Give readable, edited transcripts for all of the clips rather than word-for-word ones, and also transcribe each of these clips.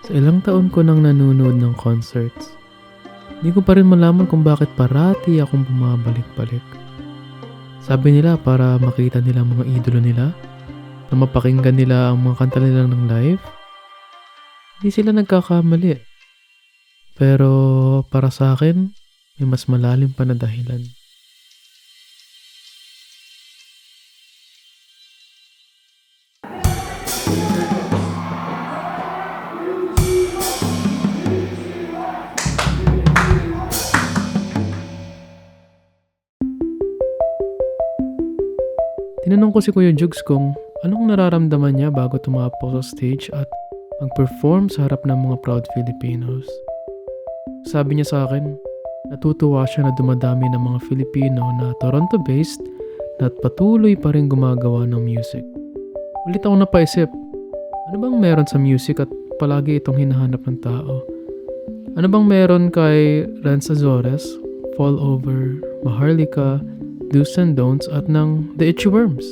Sa ilang taon ko nang nanonood ng concerts, hindi ko pa rin malaman kung bakit parati akong bumabalik-balik. Sabi nila para makita nila ang mga idolo nila, na mapakinggan nila ang mga kanta nila ng live. Hindi sila nagkakamali. Pero para sa akin, may mas malalim pa na dahilan. Tinanong ko si Kuya Jugs kung anong nararamdaman niya bago tumapok sa stage at mag-perform sa harap ng mga proud Filipinos. Sabi niya sa akin, natutuwa siya na dumadami ng mga Filipino na Toronto-based na at patuloy pa rin gumagawa ng music. Ulit ako napaisip, ano bang meron sa music at palagi itong hinahanap ng tao? Ano bang meron kay Renz Azores, Fall Over, Maharlika, Do's and Don'ts at ng The Itchy Worms?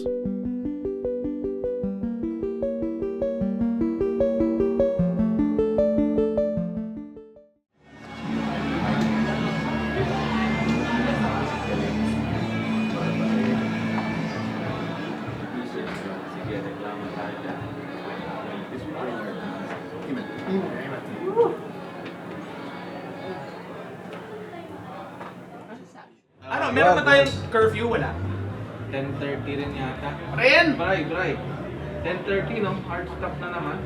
Ano, meron na tayong curfew? Wala. 10:30 rin yata. Ren! Bray. 10:30 no? Hard stop na naman.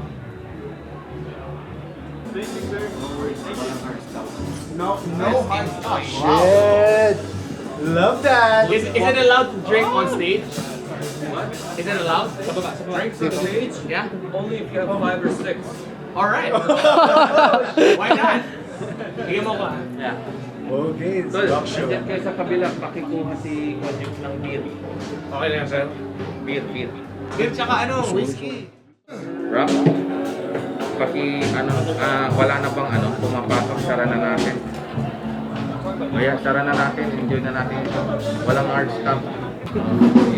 No hard stop. Shit! Love that! Is it allowed to drink on stage? What? Is it allowed? Drinks on stage? Yeah? Only if you have 5 or 6. Alright. Why not? Bigyan mo ko ah. Yeah. Okay, it's Tol, rock show. nandiyan kayo sa kabila, pakikuha si Kojuk ng beer. Okay na yan, sir. Beer. Beer tsaka ano, whiskey. Rock? Wala na bang pumapasok, sara na natin. Kaya sara na natin, enjoy na natin ito. Walang hard stop.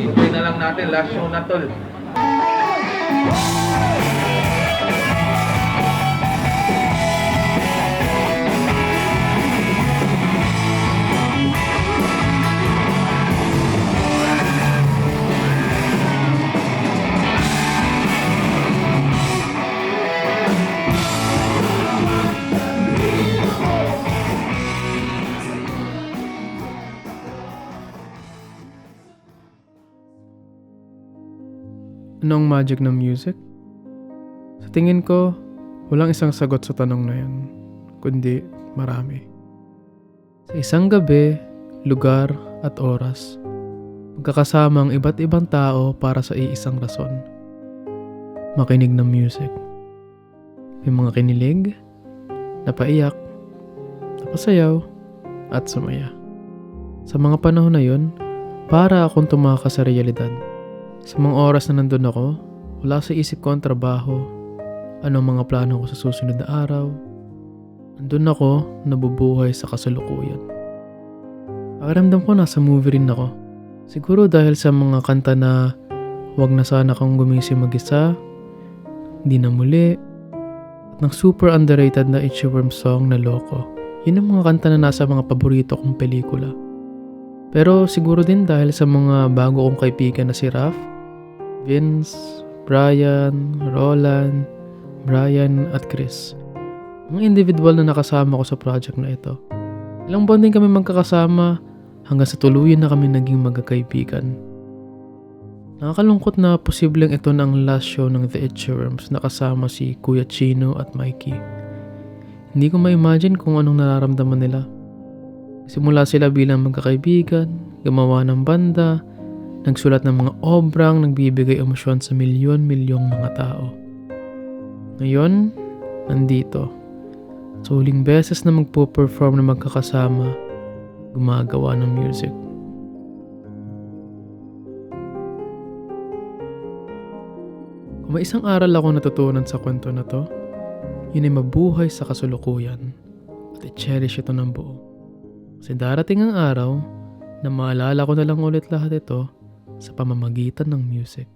Enjoy na lang natin, last show na tol. Anong magic ng music? Sa tingin ko, walang isang sagot sa tanong na yan, kundi marami. Sa isang gabi, lugar at oras, magkakasama ang iba't ibang tao para sa iisang rason. Makinig ng music. May mga kinilig, napaiyak, napasayaw, at sumaya. Sa mga panahon na yun, para akong tumakas sa realidad. Sa mga oras na nandun ako, wala sa isip ko ang trabaho, anong mga plano ko sa susunod na araw. Nandun ako, nabubuhay sa kasalukuyan. Pakiramdam ko nasa movie rin ako. Siguro dahil sa mga kanta na Huwag na sana kang gumising mag-isa, Di na muli, at ng super underrated na Itchy Worms song na Loco. Yun ang mga kanta na nasa mga paborito kong pelikula. Pero siguro din dahil sa mga bago kong kaibigan na si Raph, Vince, Brian, Roland, Brian at Chris. Mga individual na nakasama ko sa project na ito. Ilang buwan din kami magkakasama hanggang sa tuluyan na kami naging magkakaibigan. Nakakalungkot na posibleng ito na ang last show ng The Itchy Worms na kasama si Kuya Chino at Mikey. Hindi ko ma-imagine kung anong nararamdaman nila. Simula sila bilang magkakaibigan, gumawa ng banda, nagsulat ng mga obrang nagbibigay emosyon sa milyon-milyong mga tao. Ngayon, nandito. Sa huling beses na magpo-perform na magkakasama, gumagawa ng music. Kung may isang aral ako natutunan sa kwento na to, yun ay mabuhay sa kasulukuyan at i-cherish ito ng buo. Kasi darating ang araw na maalala ko na lang ulit lahat ito sa pamamagitan ng music.